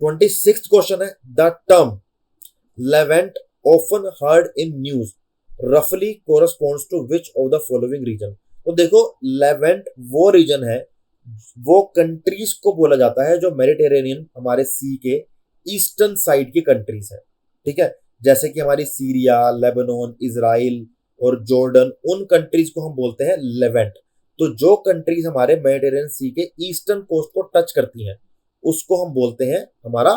26th question है, the term Levant often heard in news रफली corresponds to which of the following region. तो देखो, Levant वो reason है, वो कंट्रीज को बोला जाता है जो मेडिटेरेनियन हमारे सी के ईस्टर्न साइड की कंट्रीज है। ठीक है, जैसे कि हमारी सीरिया, लेबनान, इजराइल और जॉर्डन, उन कंट्रीज को हम बोलते हैं लेवेंट। तो जो कंट्रीज हमारे मेडिटेरेनियन सी के ईस्टर्न कोस्ट को टच करती हैं उसको हम बोलते हैं हमारा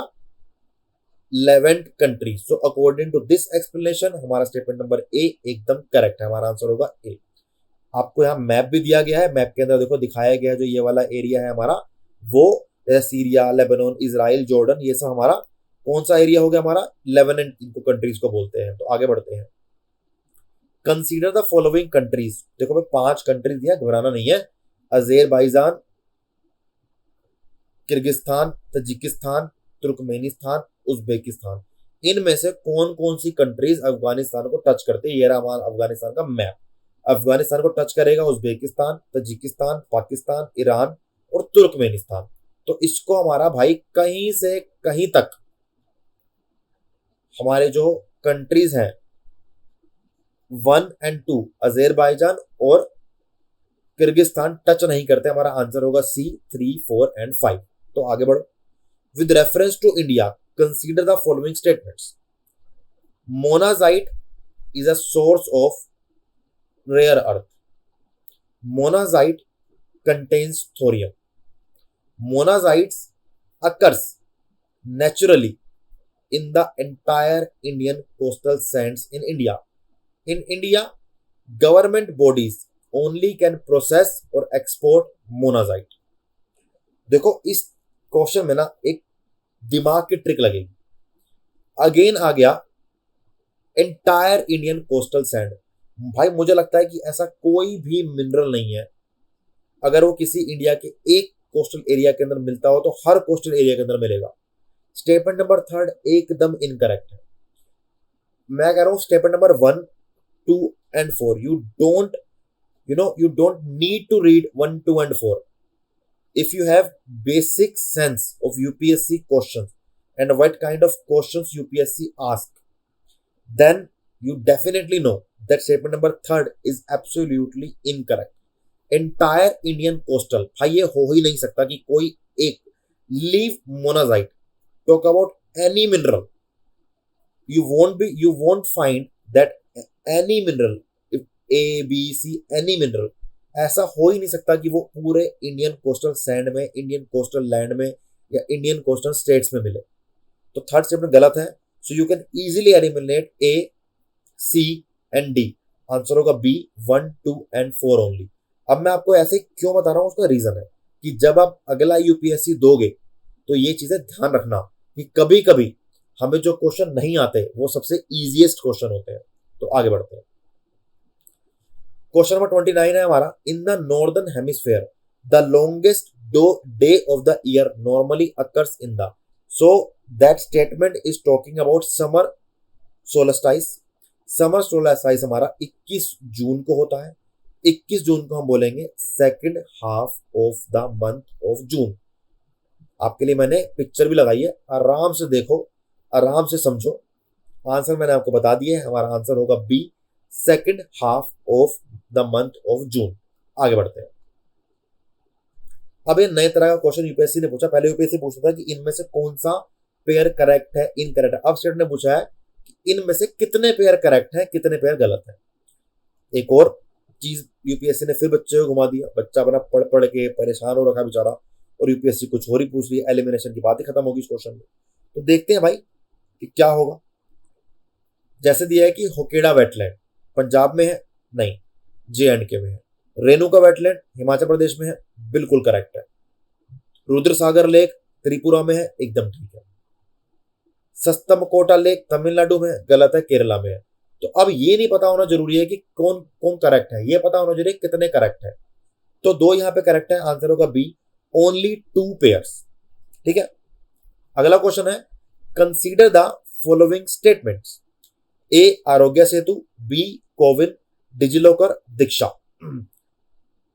लेवेंट country. So according to this explanation हमारा स्टेटमेंट नंबर ए एकदम करेक्ट है, हमारा आंसर होगा ए। आपको यहाँ मैप भी दिया गया है, मैप के अंदर देखो दिखाया गया है जो ये वाला एरिया है हमारा, वो सीरिया, लेबनान, इजराइल, जॉर्डन, ये सब हमारा कौन सा एरिया हो गया, हमारा लेवेंट इनको कंट्रीज को बोलते हैं। तो आगे बढ़ते हैं। Consider the following countries. देखो भाई 5 कंट्रीज दिया, घबराना नहीं है। Azerbaijan, Kyrgyzstan, Tajikistan, Turkmenistan, Uzbekistan. इनमें से कौन कौन सी कंट्रीज अफगानिस्तान को टच करते हैं? ये रहा हमारा अफगानिस्तान का मैप। अफगानिस्तान को टच करेगा उज्बेकिस्तान, तजिकिस्तान, पाकिस्तान, ईरान और तुर्कमेनिस्तान। तो इसको हमारा भाई कहीं से कहीं तक हमारे जो कंट्रीज हैं 1 और 2 अजेरबाईजान और किर्गिस्तान टच नहीं करते। हमारा आंसर होगा सी 3, 4 और 5। तो आगे बढ़ो। With reference to India consider the following statements. Monazite is a source of rare earth. Monazite contains thorium. Monazites occurs naturally in the entire Indian coastal sands in India. In India, government bodies only can process or export monazite. देखो इस question में ना एक दिमाग की trick लगेगी। Again आ गया entire Indian coastal sand. भाई मुझे लगता है कि ऐसा कोई भी मिनरल नहीं है, अगर वो किसी इंडिया के एक कोस्टल एरिया के अंदर मिलता हो तो हर कोस्टल एरिया के अंदर मिलेगा। स्टेटमेंट नंबर 3 एकदम इनकरेक्ट है। मैं कह रहा हूं स्टेटमेंट नंबर 1, 2 और 4 you don't need to read 1, 2 and 4 if you have basic sense of UPSC questions and what kind of questions UPSC ask, then you definitely know that statement number 3 is absolutely incorrect. Entire Indian coastal, भाई ये हो ही नहीं सकता कि कोई एक leave monazite talk about any mineral, you won't find that any mineral, if A B C any mineral, ऐसा हो ही नहीं सकता कि वो पूरे इंडियन कोस्टल सैंड में, इंडियन कोस्टल लैंड में या इंडियन कोस्टल स्टेट्स में मिले। तो थर्ड स्टेटमेंट गलत है। So you can easily eliminate A, C and D। Answer होगा B 1, 2 and 4 ओनली। अब मैं आपको ऐसे क्यों बता रहा हूं, उसका रीजन है कि जब आप अगला यूपीएससी दोगे तो ये चीजें ध्यान रखना कि कभी कभी हमें जो क्वेश्चन नहीं आते वो सबसे इजीएस्ट क्वेश्चन होते हैं। तो आगे बढ़ते हैं। क्वेश्चन नंबर 29 है हमारा। In the northern hemisphere the longest day of the year normally occurs in the, so that statement is talking about summer solstice. Summer solstice हमारा 21 जून को होता है। 21 जून को हम बोलेंगे second half of the month of जून। आपके लिए मैंने पिक्चर भी लगाई है, आराम से देखो, आराम से समझो। आंसर मैंने आपको बता दिया है, हमारा आंसर होगा B second half of the month of June. आगे बढ़ते हैं। अब ये नए तरह का क्वेश्चन यूपीएससी ने पूछा। पहले यूपीएससी पूछता था कि इनमें से कौन सा पेयर करेक्ट है, इनकरेक्ट है। अब स्टेट ने पूछा है कि इनमें से कितने पेयर करेक्ट है, कितने पेयर गलत है। एक और चीज यूपीएससी ने फिर बच्चे को घुमा दिया। बच्चा अपना पढ़ पढ़ के परेशान हो रखा बेचारा, और यूपीएससी कुछ और ही पूछ रही है। एलिमिनेशन की बात ही खत्म होगी इस क्वेश्चन में। तो देखते हैं भाई कि क्या होगा। जैसे दिया है कि होकेड़ा वेटलैंड पंजाब में है, नहीं J&K में है। रेणुका वेटलैंड हिमाचल प्रदेश में है, बिल्कुल करेक्ट है। रुद्रसागर लेक त्रिपुरा में है, एकदम ठीक है। सस्तमकोटा लेक तमिलनाडु में, गलत है, केरला में है। तो अब ये नहीं पता होना जरूरी है कि कौन कौन करेक्ट है, ये पता होना जरूरी है कितने करेक्ट है। तो 2 यहां पे करेक्ट है, आंसर होगा बी ओनली 2 पेयर्स। ठीक है। अगला क्वेश्चन है consider the following statements. A Aarogya Setu, B CoWIN, DigiLocker, Diksha.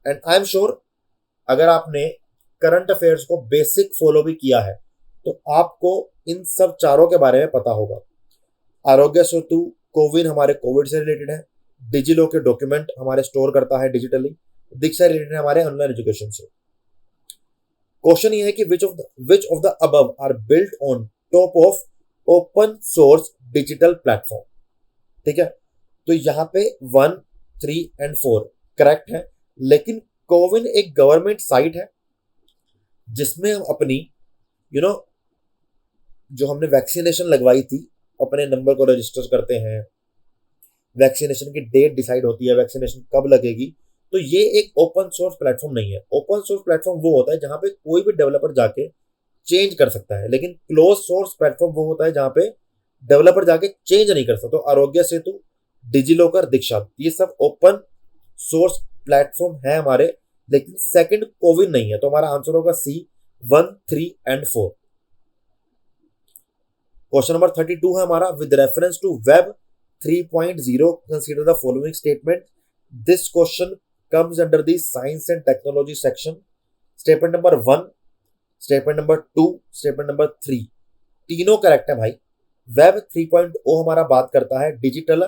And I am sure अगर आपने करंट अफेयर्स को बेसिक फॉलो भी किया है तो आपको इन सब चारों के बारे में पता होगा। आरोग्य सेतु कोविन हमारे कोविड से रिलेटेड है, डिजिलो के डॉक्यूमेंट हमारे स्टोर करता है डिजिटली, दीक्षा रिलेटेड है हमारे ऑनलाइन एजुकेशन से। क्वेश्चन ये है कि which of the above are built on top of open source digital platform. ठीक है, तो यहाँ पे 1, 3 एंड 4 करेक्ट है, लेकिन कोविन एक गवर्नमेंट साइट है जिसमें हम अपनी जो हमने वैक्सीनेशन लगवाई थी अपने नंबर को रजिस्टर करते हैं, वैक्सीनेशन की डेट डिसाइड होती है, वैक्सीनेशन कब लगेगी। तो ये एक ओपन सोर्स प्लेटफॉर्म नहीं है। ओपन सोर्स प्लेटफॉर्म वो होता है जहां पे कोई भी डेवलपर जाके चेंज कर सकता है, लेकिन क्लोज सोर्स प्लेटफॉर्म वो होता है जहां पे डेवलपर जाके चेंज नहीं कर सकता। तो आरोग्य सेतु, डिजिलॉकर, दीक्षा, ये सब ओपन सोर्स प्लेटफॉर्म है हमारे, लेकिन सेकंड कोविन नहीं है। तो हमारा आंसर होगा सी, 1, 3 एंड 4। क्वेश्चन नंबर 32 है हमारा, with reference to web 3.0 consider the following statement. This question comes under the science and technology section. Statement number 1, statement number 2, statement number 3 तीनों करेक्ट है भाई। वेब 3.0 हमारा बात करता है डिजिटल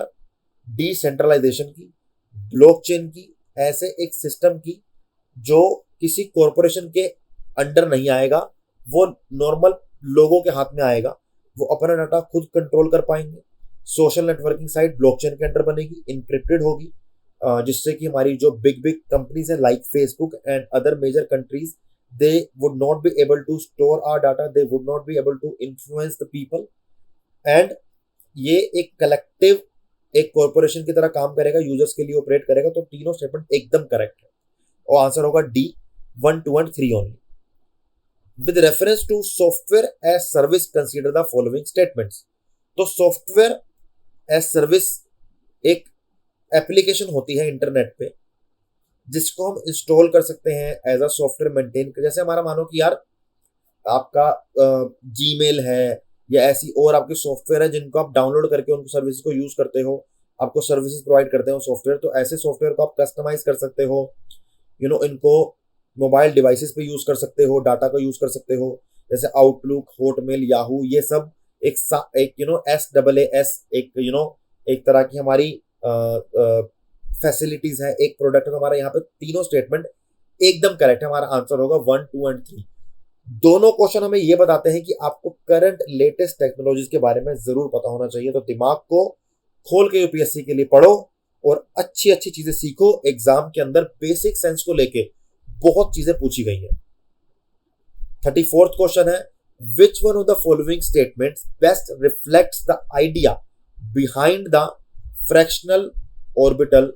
डिसेंट्रलाइजेशन की, ब्लॉकचेन की, ऐसे एक सिस्टम की जो किसी कॉरपोरेशन के अंडर नहीं आएगा, वो नॉर्मल लोगों के हाथ में आएगा, वो अपना डाटा खुद कंट्रोल कर पाएंगे। सोशल नेटवर्किंग साइट ब्लॉकचेन के अंडर बनेगी, इनक्रिप्टेड होगी, जिससे कि हमारी जो बिग बिग कंपनीज है like Facebook and other major countries, they would not be able to store our data, they would not be able to influence the people, and ये एक कलेक्टिव एक कॉर्पोरेशन की तरह काम करेगा, यूजर्स के लिए ऑपरेट करेगा। तो तीनों स्टेटमेंट एकदम करेक्ट है और आंसर होगा D, 1, 2 and 3 only. With reference to software as service consider the following statements. तो सॉफ्टवेयर एज सर्विस एक एप्लीकेशन होती है इंटरनेट पे जिसको हम इंस्टॉल कर सकते हैं एज अ सॉफ्टवेयर मेंटेन। जैसे हमारा मानो कि यार आपका जीमेल है या ऐसी और आपके सॉफ्टवेयर है जिनको आप डाउनलोड करके उनको सर्विसेज को यूज करते हो, आपको सर्विसेज प्रोवाइड करते हो सॉफ्टवेयर, तो ऐसे सॉफ्टवेयर को आप कस्टमाइज कर सकते हो, इनको मोबाइल डिवाइसेस पे यूज कर सकते हो, डाटा को यूज कर सकते हो, जैसे आउटलुक, हॉटमेल, याहू, ये सब एक SAAS एक तरह की हमारी फैसिलिटीज है, एक प्रोडक्ट है। हमारा यहाँ पे तीनों स्टेटमेंट एकदम करेक्ट है। हमारा आंसर होगा 1, 2 एंड 3। दोनों क्वेश्चन हमें ये बताते हैं कि आपको करंट लेटेस्ट टेक्नोलॉजीज के बारे में जरूर पता होना चाहिए। तो दिमाग को खोल के यूपीएससी के लिए पढ़ो और अच्छी अच्छी चीजें सीखो। एग्जाम के अंदर बेसिक सेंस को लेके बहुत चीजें पूछी गई है। 34th क्वेश्चन है, विच one of the following statements best reflects the idea behind the fractional orbital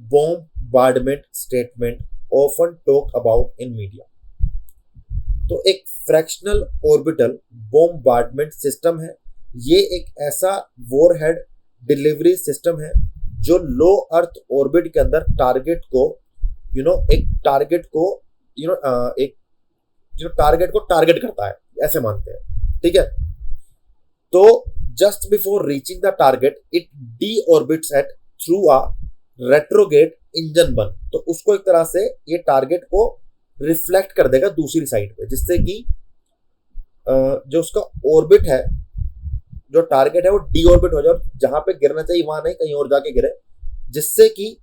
bombardment statement often talk about in media। तो एक फ्रैक्शनल ऑर्बिटल बॉम्बार्डमेंट सिस्टम है, ये एक ऐसा वॉरहेड डिलीवरी सिस्टम है जो लो अर्थ ऑर्बिट के अंदर टारगेट को एक टारगेट को एक टारगेट को टारगेट करता है, ऐसे मानते हैं। ठीक है, तो just before reaching the target it deorbits at through a retrograde engine burn. तो उसको एक तरह से ये टारगेट को रिफ्लेक्ट कर देगा दूसरी साइड पे, जिससे कि जो उसका ऑर्बिट है, जो टारगेट है वो डी ऑर्बिट हो जाए, जहां पे गिरना चाहिए वहां नहीं, कहीं और जाके गिरे, जिससे कि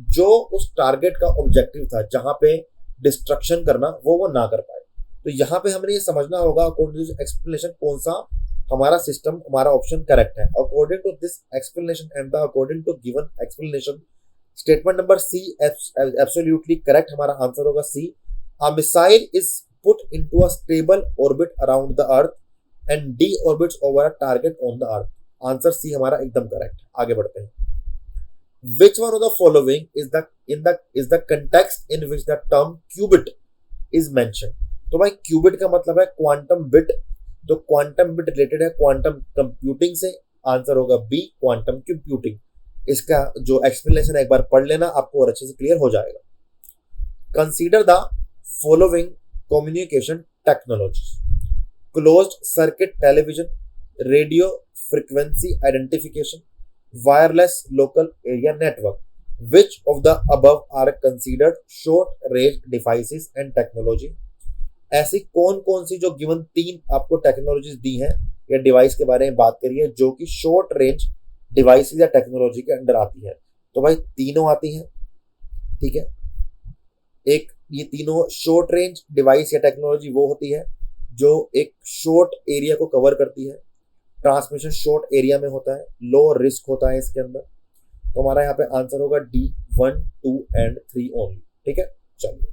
जो उस टारगेट का ऑब्जेक्टिव था, जहां पे डिस्ट्रक्शन करना, वो ना कर पाए। तो यहाँ पे हमने ये समझना होगा अकॉर्डिंग टू एक्सप्लेनेशन कौन सा हमारा सिस्टम, हमारा ऑप्शन करेक्ट है। According to this explanation and the according to given explanation, statement number C absolutely correct. हमारा आंसर होगा C. A missile is put into a stable orbit around the earth and deorbits over a target on the earth. Answer C हमारा एकदम correct है। आगे बढ़ते हैं। Which one of the following is the context in which the term qubit is mentioned? तो भाई qubit का मतलब है क्वांटम बिट, तो क्वांटम बिट रिलेटेड है क्वांटम कंप्यूटिंग से। आंसर होगा बी, क्वांटम कंप्यूटिंग। इसका जो एक्सप्लेनेशन है एक बार पढ़ लेना, आपको और अच्छे से क्लियर हो जाएगा। Consider the following communication technologies: closed circuit television, radio frequency identification, wireless local area network. Which of the above are considered short range devices and technology? ऐसी कौन कौन सी जो गिवन 3 आपको टेक्नोलॉजीज दी हैं या डिवाइस के बारे में बात करिए जो कि शॉर्ट रेंज डिवाइस या टेक्नोलॉजी के अंडर आती है? तो भाई तीनों आती हैं, ठीक है। एक ये तीनों शॉर्ट रेंज डिवाइस या टेक्नोलॉजी वो होती है जो एक शॉर्ट एरिया को कवर करती है, ट्रांसमिशन शॉर्ट एरिया में होता है, लो रिस्क होता है इसके अंदर। तो हमारा यहाँ पे आंसर होगा डी 1, 2 एंड 3 ओनली, ठीक है। चलिए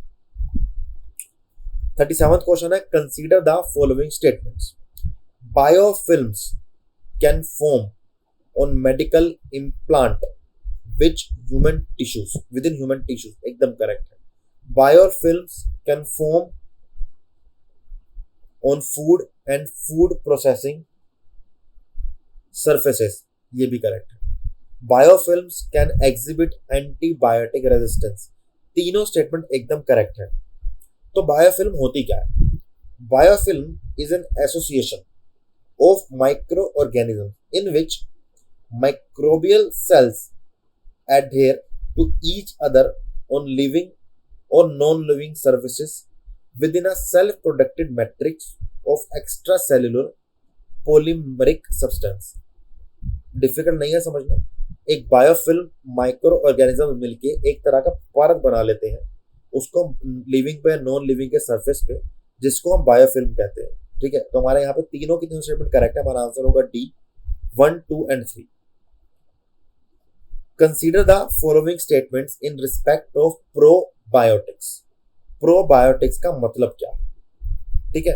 37th क्वेश्चन है, consider the following statements. Biofilms can form on medical implant which human tissues within human tissues, एकदम करेक्ट है। Biofilms can form on food and food processing surfaces, ये भी correct है। Biofilms can exhibit antibiotic resistance, तीनों statement एकदम correct है। तो biofilm होती क्या है? Biofilm is an association of microorganism in which microbial cells adhere to each other on living or non-living surfaces within a self-produced matrix of extracellular polymeric substance। Difficult नहीं है समझना। एक biofilm micro organism मिलके एक तरह का परत बना लेते हैं, उसको लिविंग पे नॉन लिविंग के सरफेस पे, जिसको हम बायोफिल्म कहते हैं, ठीक है। तो हमारे यहाँ पे तीनों की तीनों स्टेटमेंट करेक्ट है। हमारा आंसर होगा D 1, 2 and 3। Consider the following statements in respect of probiotics। Probiotics का मतलब क्या है, ठीक है।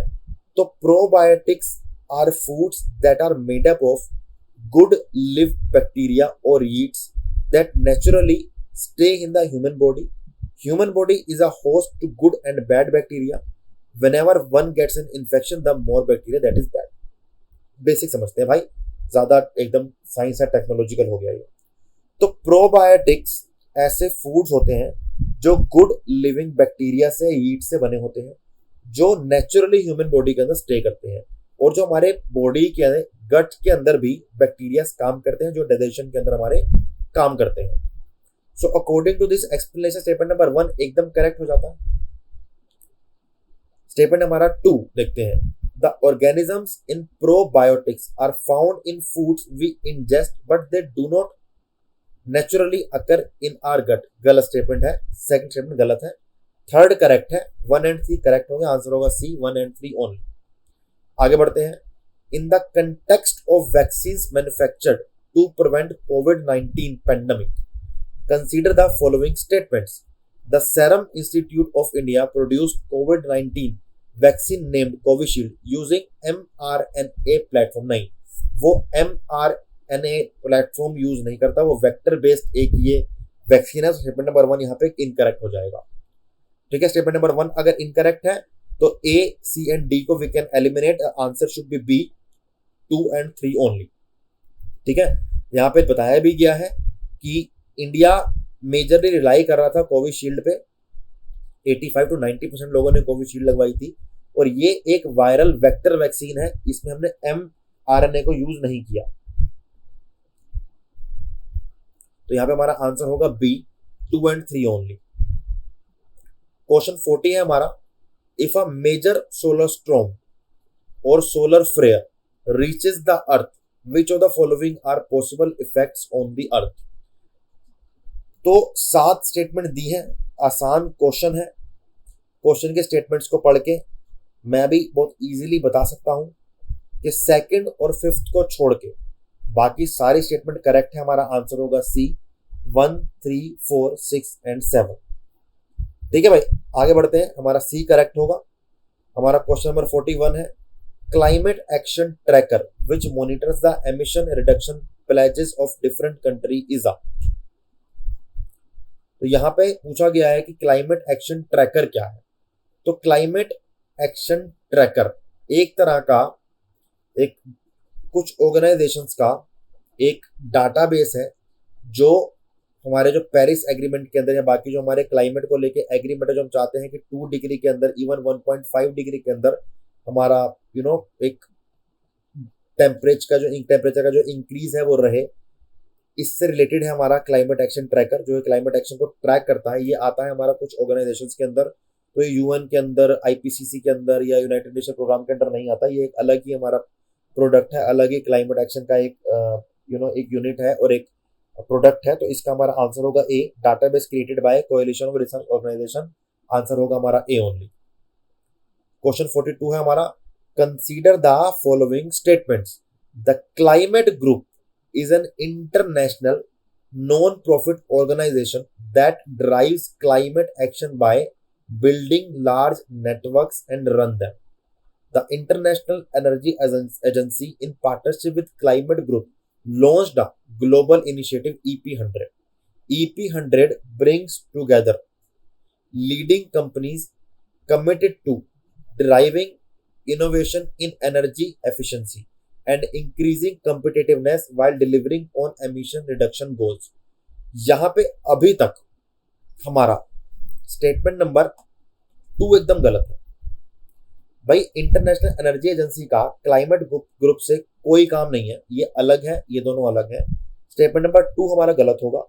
तो probiotics are foods that are made up of good live bacteria और yeasts that naturally stay in the human body। Human body is a host to good and bad bacteria। Whenever one gets an infection, the more bacteria that is bad। Basic समझते हैं भाई, ज्यादा एकदम science है, technological हो गया ये। तो प्रोबायोटिक्स ऐसे फूड्स होते हैं जो गुड लिविंग बैक्टीरिया से, यीस्ट से बने होते हैं, जो नेचुरली ह्यूमन बॉडी के अंदर स्टे करते हैं, और जो हमारे बॉडी के अंदर गट के अंदर भी बैक्टीरिया काम करते हैं, जो डाइजेशन के अंदर हमारे काम करते हैं। So according to this explanation statement number 1 एकदम करेक्ट हो जाता है। स्टेटमेंट हमारा 2 देखते हैं। The organisms in probiotics are found in foods we ingest but they do not naturally occur in our gut, गलत स्टेटमेंट है। सेकंड स्टेटमेंट गलत है। थर्ड करेक्ट है। 1 एंड 3 करेक्ट होंगे, आंसर होगा सी 1 एंड 3 ओनली। आगे बढ़ते हैं। In the context of vaccines manufactured to prevent covid pandemic, consider the following statements. The serum institute of India produced covid vaccine named Covishield using mRNA platform. नहीं, वो mRNA platform use नहीं करता, वो vector based एक ये vaccine है। Statement number 1 यहाँ पे इनकरेक्ट हो जाएगा, ठीक है। स्टेटमेंट नंबर 1 अगर इनकरेक्ट है तो A, C एंड D को we can eliminate, answer should be B 2 and 3 only, ठीक है। यहाँ पे बताया भी गया है कि इंडिया मेजरली रिलाई कर रहा था कोविशील्ड पे, 85 to 90% लोगों ने कोविशील्ड लगवाई थी, और ये एक वायरल वेक्टर वैक्सीन है, इसमें हमने mRNA को यूज नहीं किया। तो यहां पे हमारा आंसर होगा B 2 एंड 3 ओनली। क्वेश्चन 40 है हमारा। If a major solar storm or solar flare reaches the earth, which of the following are possible effects on the earth. तो 7 स्टेटमेंट दी है, आसान क्वेश्चन है। क्वेश्चन के स्टेटमेंट्स को पढ़ के मैं भी बहुत इजीली बता सकता हूं कि सेकंड और फिफ्थ को छोड़ के बाकी सारी स्टेटमेंट करेक्ट है। हमारा आंसर होगा सी 1, 3, 4, 6 एंड 7, ठीक है भाई। आगे बढ़ते हैं, हमारा सी करेक्ट होगा। हमारा क्वेश्चन नंबर 41 है। Climate action tracker which monitors the emission reduction pledges of different country is a. तो यहां पे पूछा गया है कि क्लाइमेट एक्शन ट्रैकर क्या है। तो क्लाइमेट एक्शन ट्रैकर एक तरह का, एक कुछ ऑर्गेनाइजेशंस का एक डाटाबेस है, जो हमारे जो पेरिस एग्रीमेंट के अंदर या बाकी जो हमारे क्लाइमेट को लेके एग्रीमेंट है, जो हम चाहते हैं कि 2 डिग्री के अंदर, इवन 1.5 डिग्री के अंदर हमारा एक टेम्परेचर का जो इंक्रीज है वो रहे, इससे रिलेटेड है हमारा क्लाइमेट एक्शन ट्रैकर, जो क्लाइमेट एक्शन को ट्रैक करता है। ये आता है हमारा कुछ ऑर्गेनाइजेशंस के अंदर, तो ये यूएन के अंदर, आईपीसीसी के अंदर या यूनाइटेड नेशन प्रोग्राम के अंदर नहीं आता। ये एक अलग ही हमारा प्रोडक्ट है, अलग ही क्लाइमेट एक्शन का एक एक यूनिट है और एक प्रोडक्ट है। तो इसका हमारा आंसर होगा A, database created by coalition of research organisation. Answer होगा हमारा ए ओनली। क्वेश्चन 42 है हमारा, consider the following statements. The climate group is an international non profit organisation that drives climate action by building large networks and run them. The International Energy Agency, in partnership with Climate Group, launched a global initiative EP100. EP100 brings together leading companies committed to driving innovation in energy efficiency and increasing competitiveness while delivering on emission reduction goals. यहाँ पे अभी तक हमारा statement number 2 एकदम गलत है भाई। International energy agency का क्लाइमेट ग्रुप से कोई काम नहीं है, ये अलग है, ये दोनों अलग है। स्टेटमेंट नंबर 2 हमारा गलत होगा।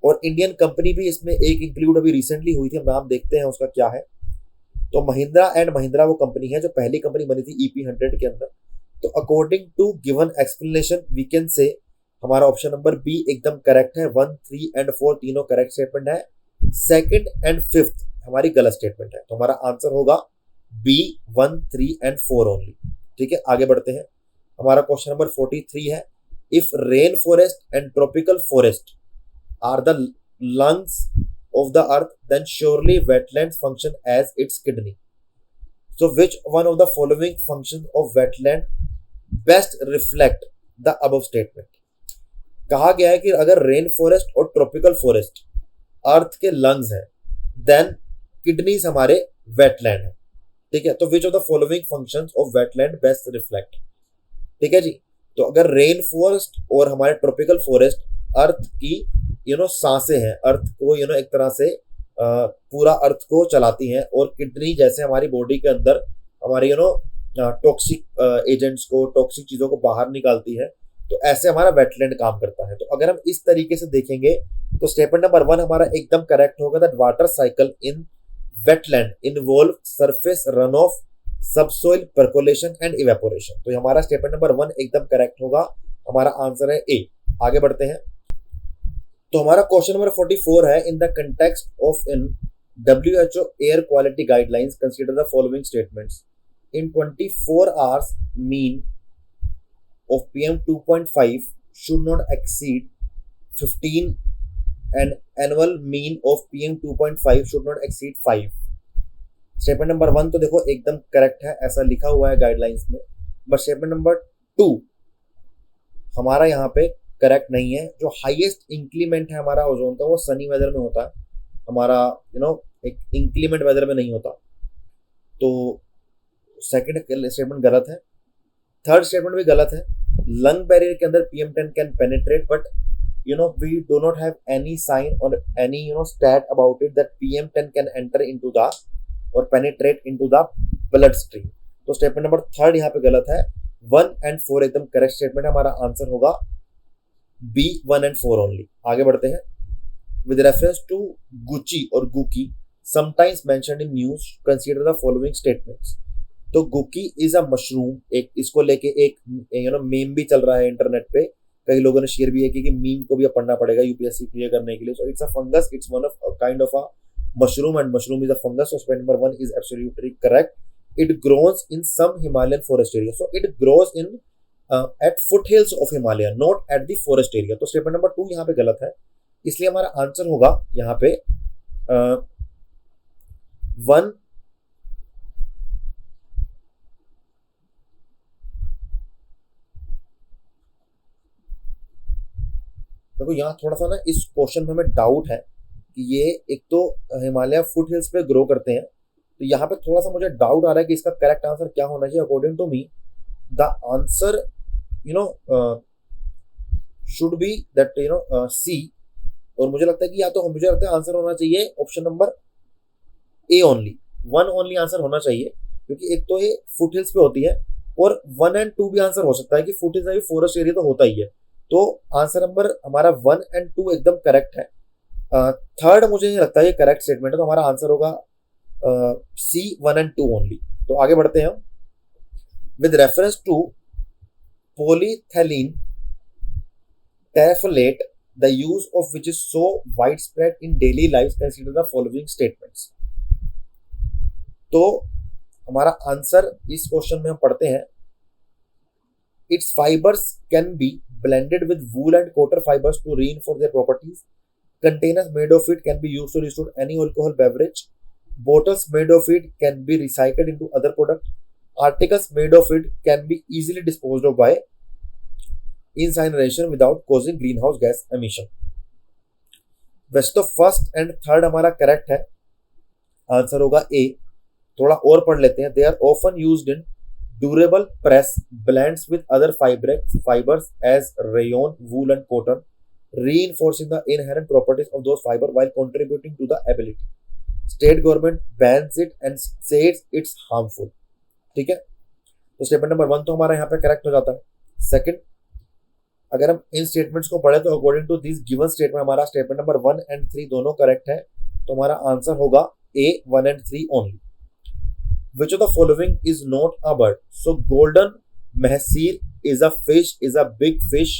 और इंडियन कंपनी भी इसमें एक इंक्लूड अभी रिसेंटली हुई थी, हम नाम देखते हैं उसका क्या है। तो महिंद्रा एंड महिंद्रा वो कंपनी है जो पहली कंपनी बनी थी EP100 के अंदर। तो according to given explanation we can say हमारा ऑप्शन नंबर बी एकदम करेक्ट है। 1, 3 एंड 4 तीनों करेक्ट स्टेटमेंट है। सेकंड एंड फिफ्थ हमारी गलत स्टेटमेंट है। तो हमारा आंसर होगा बी, 1, 3 एंड 4 ओनली। ठीक है, आगे बढ़ते हैं। हमारा क्वेश्चन नंबर 43 है, if rain forest and tropical forest are the lungs of the earth then surely wetland function as its kidney. So which one of the following function of wetland best reflect the above statement. कहा गया है कि अगर rain forest और tropical forest earth के lungs हैं then kidneys हमारे wetland है। ठीक है, तो विच of the following functions of wetland best reflect. ठीक है जी, तो अगर रेन फॉरेस्ट और हमारे ट्रॉपिकल फॉरेस्ट अर्थ की सांसें हैं, अर्थ को एक तरह से पूरा अर्थ को चलाती हैं, और किडनी जैसे हमारी बॉडी के अंदर हमारी टॉक्सिक एजेंट्स को, टॉक्सिक चीजों को बाहर निकालती है, तो ऐसे हमारा वेटलैंड काम करता है। तो अगर हम इस तरीके से देखेंगे तो स्टेटमेंट नंबर 1 हमारा एकदम करेक्ट होगा, that water cycle in wetland involve surface runoff, subsoil percolation and evaporation. तो हमारा स्टेटमेंट नंबर 1 एकदम करेक्ट होगा, हमारा आंसर है ए। आगे बढ़ते हैं। तो हमारा क्वेश्चन नंबर 44 है, in the context of in WHO air quality guidelines consider the following statements. In 24 hours mean of PM 2.5 should not exceed 15 and annual mean of PM 2.5 should not exceed 5। Statement number 1 तो देखो एकदम correct है, ऐसा लिखा हुआ है guidelines में, but statement number 2 हमारा यहाँ पे करेक्ट नहीं है। जो हाईएस्ट इंक्रीमेंट है हमारा ओजोन का वो सनी वेदर में होता है, हमारा एक इंक्रीमेंट वेदर में नहीं होता। तो सेकंड स्टेटमेंट गलत है। थर्ड स्टेटमेंट भी गलत है। लंग बैरियर के अंदर PM10 can penetrate, but we do not have any sign or any stat about it that PM10 can enter into the or penetrate into the bloodstream. तो statement number 3 यहाँ पे गलत है। 1 and 4 एकदम correct statement, हमारा answer होगा B, 1 and 4 only. आगे बढ़ते हैं। विद रेफरेंस टू गुची और गुकी sometimes mentioned in news consider the following statements. तो गुकी इज अ मशरूम, एक इसको लेके एक मीम भी चल रहा है इंटरनेट पे, कई लोगों ने शेयर भी है कि मीम को भी अब पढ़ना पड़ेगा यूपीएससी क्लियर करने के लिए। So it's a fungus, it's one of kind of a mushroom and mushroom is a fungus. So statement number 1 is absolutely correct. It grows in some Himalayan forest area, so it grows in at foothills of Himalaya, not at the forest area. तो statement number 2 यहाँ पे गलत है, इसलिए हमारा answer होगा यहाँ पे 1। देखो यहाँ थोड़ा सा ना इस क्वेश्चन में हमें डाउट है कि ये एक तो हिमालय फुट हिल्स पे ग्रो करते हैं, तो यहाँ पे थोड़ा सा मुझे डाउट आ रहा है कि इसका करेक्ट आंसर क्या होना चाहिए। According to me the answer should be that C, और मुझे लगता है कि या तो मुझे लगता है आंसर होना चाहिए option number A only, 1 only answer होना चाहिए, क्योंकि एक तो ये फुट हिल्स पे होती है, और 1 एंड 2 भी आंसर हो सकता है कि फुट हिल्स में भी फॉरेस्ट एरिया तो होता ही है। तो आंसर नंबर हमारा 1 एंड 2 एकदम करेक्ट है। थर्ड मुझे नहीं लगता ये करेक्ट स्टेटमेंट है, तो हमारा आंसर होगा सी 1 and 2 ओनली। तो आगे बढ़ते हैं हम। With reference to polyethylene terephthalate, the use of which is so widespread in daily life, consider the following statements। तो हमारा आंसर इस क्वेश्चन में हम पढ़ते हैं, its fibers can be blended with wool and cotton fibers to reinforce their properties, containers made of it can be used to restore any alcohol beverage, bottles made of it can be recycled into other products, articles made of it can be easily disposed of by incineration without causing greenhouse gas emission। वैसे तो first and third हमारा correct है, answer होगा A. थोड़ा और पढ़ लेते हैं। They are often used in durable press blends with other fibres as rayon, wool and cotton, reinforcing the inherent properties of those fiber while contributing to the ability. State government bans it and says it's harmful। ठीक है, तो statement number 1 तो हमारा यहाँ पे correct हो जाता है। सेकंड, अगर हम इन स्टेटमेंट्स को पढ़े तो according to this given statement हमारा स्टेटमेंट नंबर 1 and 3 दोनों करेक्ट है, तो हमारा आंसर होगा ए 1 and 3 only. Which of the following is not a bird. So golden mahseer is a fish, is a big fish,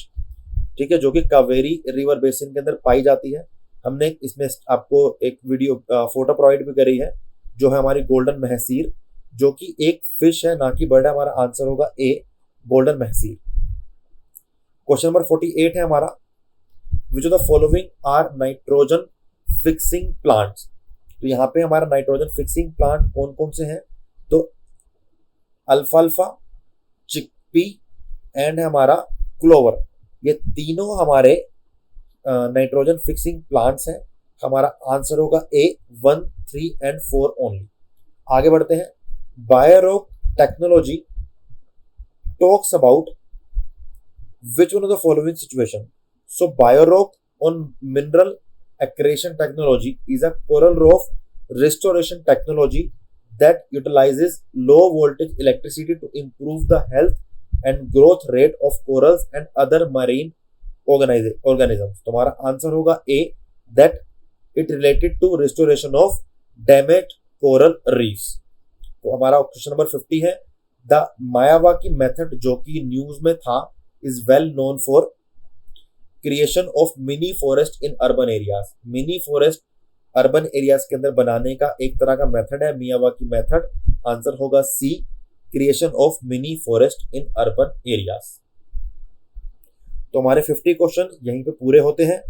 ठीक है, जो कि कावेरी रिवर बेसिन के अंदर पाई जाती है। हमने इसमें आपको एक वीडियो फोटो प्रोवाइड भी करी है, जो है हमारी गोल्डन महसीर, जो कि एक फिश है, ना कि बर्ड है। हमारा आंसर होगा A golden mahseer. Question number 48 है हमारा, which of the following are nitrogen fixing plants. तो यहाँ पे हमारा नाइट्रोजन फिक्सिंग प्लांट कौन कौन से हैं, तो अल्फाल्फा, चिकपी एंड हमारा क्लोवर, ये तीनों हमारे नाइट्रोजन फिक्सिंग प्लांट्स हैं। हमारा आंसर होगा ए 1, 3 and 4 ओनली। आगे बढ़ते हैं। Biorock technology talks about which one of the following situation. So Biorock on mineral accretion technology is a coral reef restoration technology that utilizes low voltage electricity to improve the health and growth rate of corals and other marine organisms। तो हमारा answer होगा ए that it related to restoration of damaged coral reefs। तो हमारा question number 50 है, the मायावाकी method जो कि news में था is well known for creation of mini forest in urban areas. Mini forest urban areas के अंदर बनाने का एक तरह का मेथड है मियावाकी मेथड। आंसर होगा C creation of mini forest in urban areas. तो हमारे 50 क्वेश्चन यहीं पे पूरे होते हैं।